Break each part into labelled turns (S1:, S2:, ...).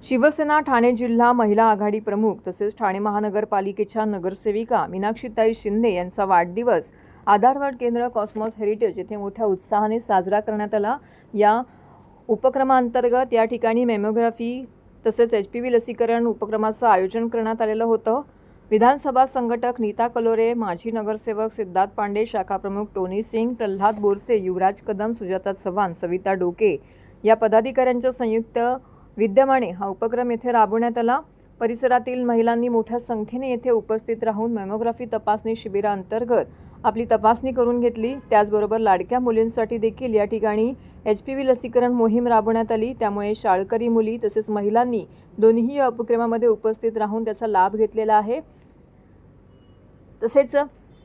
S1: शिवसेना ठाणे जिल्हा महिला आघाडी प्रमुख तसेच ठाणे महानगरपालिकेच्या नगरसेविका मीनाक्षीताई शिंदे यांचा वाढदिवस आधारवाड केंद्र कॉस्मॉस हेरिटेज येथे मोठ्या उत्साहाने साजरा करण्यात आला। या उपक्रमांतर्गत या ठिकाणी मेमोग्राफी तसेच HPV लसीकरण उपक्रमाचं आयोजन करण्यात आलेलं होतं। विधानसभा संघटक नीता कलोरे, माजी नगरसेवक सिद्धार्थ पांडे, शाखा प्रमुख टोनी सिंग, प्रल्हाद बोरसे, युवराज कदम, सुजाता चव्हाण, सविता डोके या पदाधिकाऱ्यांच्या संयुक्त विद्यमाने हा उपक्रम येथे राबवण्यात आला। परिसरातील महिलांनी मोठ्या संख्येने येथे उपस्थित राहून मेमोग्राफी तपासणी शिबिरांतर्गत आपली तपासणी करून घेतली। त्याचबरोबर लाडक्या मुलींसाठी देखील या ठिकाणी HPV लसीकरण मोहीम राबवण्यात आली। त्यामुळे शाळकरी मुली तसेच महिलांनी दोन्ही या उपक्रमामध्ये उपस्थित राहून त्याचा लाभ घेतलेला आहे। तसेच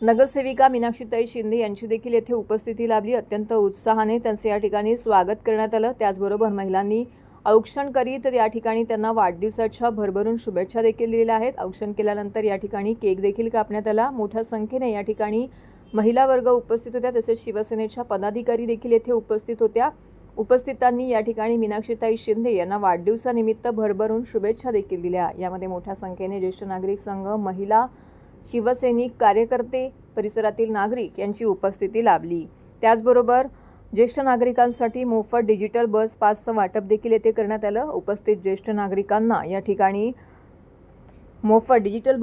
S1: नगरसेविका मीनाक्षीताई शिंदे यांची देखील येथे उपस्थिती लाभली। अत्यंत उत्साहाने त्यांचे या ठिकाणी स्वागत करण्यात आलं। त्याचबरोबर महिलांनी औक्षण करीत या ठिकाणी त्यांना वाढदिवसाच्या भरभरून शुभेच्छा देखील दिलेल्या आहेत। औक्षण केल्यानंतर या ठिकाणी केक देखील कापण्यात आला। मोठ्या संख्येने या ठिकाणी महिला वर्ग उपस्थित होत्या तसेच शिवसेनेच्या पदाधिकारी देखील येथे उपस्थित होत्या। उपस्थितांनी या ठिकाणी मीनाक्षीताई शिंदे यांना वाढदिवसानिमित्त भरभरून शुभेच्छा देखील दिल्या। यामध्ये मोठ्या संख्येने ज्येष्ठ नागरिक संघ, महिला, शिवसैनिक, कार्यकर्ते, परिसरातील नागरिक यांची उपस्थिती लाभली। त्याचबरोबर ज्येष्ठ नागरिकांसाठी मोफत डिजिटल बस पासचं वाटप देखील येथे करण्यात आलं। उपस्थित ज्येष्ठ नागरिकांना या ठिकाणी मोफत डिजिटल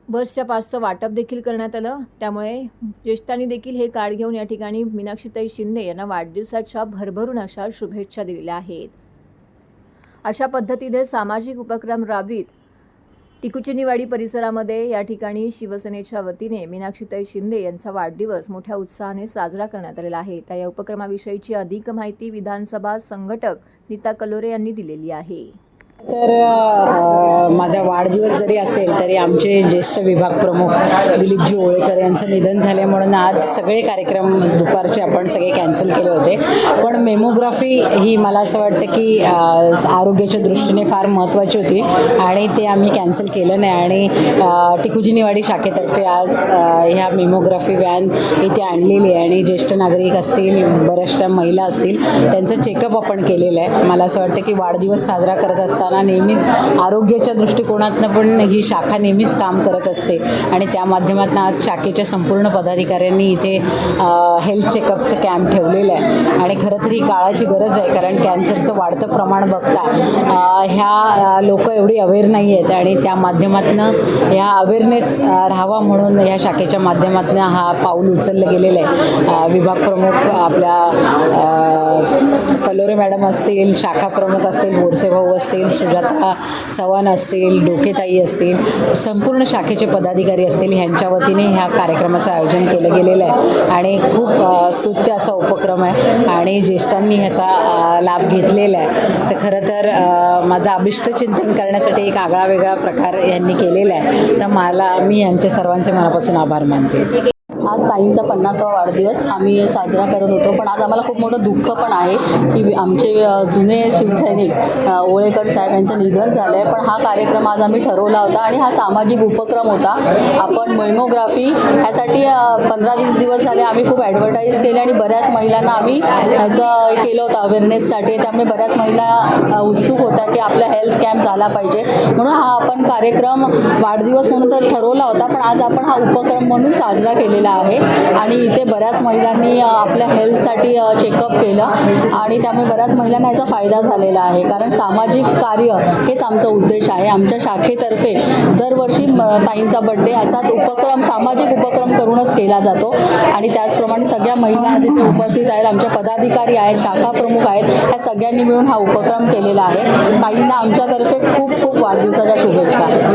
S1: बसच्या पासचं वाटप देखील करण्यात आलं। त्यामुळे ज्येष्ठांनी देखील हे कार्ड घेऊन या ठिकाणी मीनाक्षीताई शिंदे यांना वाढदिवसाच्या भरभरून अशा शुभेच्छा दिलेल्या आहेत। अशा पद्धतीने सामाजिक उपक्रम राबवित टिकुचिनीवाडी परिसरामध्ये या ठिकाणी शिवसेनेच्या वतीने मीनाक्षीताई शिंदे यांचा वाढदिवस मोठ्या उत्साहाने साजरा करण्यात आलेला आहे। त्या या उपक्रमाविषयीची अधिक माहिती विधानसभा संघटक नीता कलोरे यांनी दिलेली आहे।
S2: तर माझा वाढदिवस जरी असेल तरी आमचे ज्येष्ठ विभाग प्रमुख दिलीपजी ओळेकर यांचं निधन झाले म्हणून आज सगळे कार्यक्रम दुपारचे आपण सगळे कॅन्सल केले होते। पण मेमोग्राफी ही मला असं वाटतं की आरोग्याच्या दृष्टीने फार महत्त्वाची होती आणि ते आम्ही कॅन्सल केलं नाही आणि टिकुजिनीवाडी शाखेतर्फे आज ह्या मेमोग्राफी व्हॅन इथे आणलेली आहे आणि ज्येष्ठ नागरिक असतील, बऱ्याचशा महिला असतील, त्यांचं चेकअप आपण केलेलं आहे। मला असं वाटतं की वाढदिवस साजरा करत असताना नेहमीच आरोग्याच्या दृष्टिकोनातून पण ही शाखा नेहमीच काम करत असते आणि त्या माध्यमातून आज शाखेच्या संपूर्ण पदाधिकाऱ्यांनी इथे हेल्थ चेकअपचं कॅम्प ठेवलेलं आहे आणि खरं तर ही काळाची गरज आहे कारण कॅन्सरचं वाढतं प्रमाण बघता ह्या लोक एवढी अवेअर नाही आहेत आणि त्या माध्यमातून ह्या अवेअरनेस राहावा म्हणून ह्या शाखेच्या माध्यमातून हा पाऊल उचललं गेलेलं आहे। विभाग प्रमुख आपल्या कलोरे मॅडम असतील, शाखा प्रमुख असतील, बोरसे भाऊ असतील, सुजाता चव्हाण असतील, डोकेताई असतील, संपूर्ण शाखेचे पदाधिकारी असतील, ह्यांच्या वतीने ह्या कार्यक्रमाचं आयोजन केलं गेलेलं आहे आणि खूप स्तुत्य असा उपक्रम आहे आणि ज्येष्ठांनी ह्याचा लाभ घेतलेला आहे। तर खरं तर माझं अभिष्टचिंतन करण्यासाठी एक आगळा वेगळा प्रकार यांनी केलेला आहे। तर मी यांचे सर्वांचे मनापासून आभार मानते।
S3: आज ताईंचा 50वा वाढदिवस आम्ही साजरा करत होतो, पण आज आम्हाला खूप मोठं दुःख पण आहे की आमचे जुने शिवसैनिक ओळेकर साहेब यांचं निधन झालं आहे। पण हा कार्यक्रम आज आम्ही ठरवला होता आणि हा सामाजिक उपक्रम होता। आपण मेमोग्राफी ह्यासाठी 15-20 दिवस झाले आम्ही खूप ॲडव्हर्टाईज केले आणि बऱ्याच महिलांना आम्ही ह्याचं केलं होतं अवेअरनेससाठी। त्यामुळे बऱ्याच महिला उत्सुक होत्या की आपला हेल्थ कॅम्प झाला पाहिजे म्हणून हा आपण कार्यक्रम वाढदिवस म्हणून तर ठरवला होता, पण आज आपण हा उपक्रम म्हणून साजरा केलेला आहे आणि इथे बऱ्याच महिलांनी आपल्या हेल्थसाठी चेकअप केलं आणि त्यामुळे बऱ्याच महिलांना याचा फायदा झालेला आहे कारण सामाजिक कार्य हेच आमचा उद्देश आहे। आमच्या शाखेतर्फे दरवर्षी ताईंचा बड्डे असाच उपक्रम, सामाजिक उपक्रम करूनच केला जातो आणि त्याचप्रमाणे सगळ्या महिला जिथे उपस्थित आहेत, आमच्या पदाधिकारी आहेत, शाखा प्रमुख आहेत, ह्या सगळ्यांनी मिळून हा उपक्रम केलेला आहे। ताईंना आमच्यातर्फे खूप खूप वाढदिवसाच्या शुभेच्छा।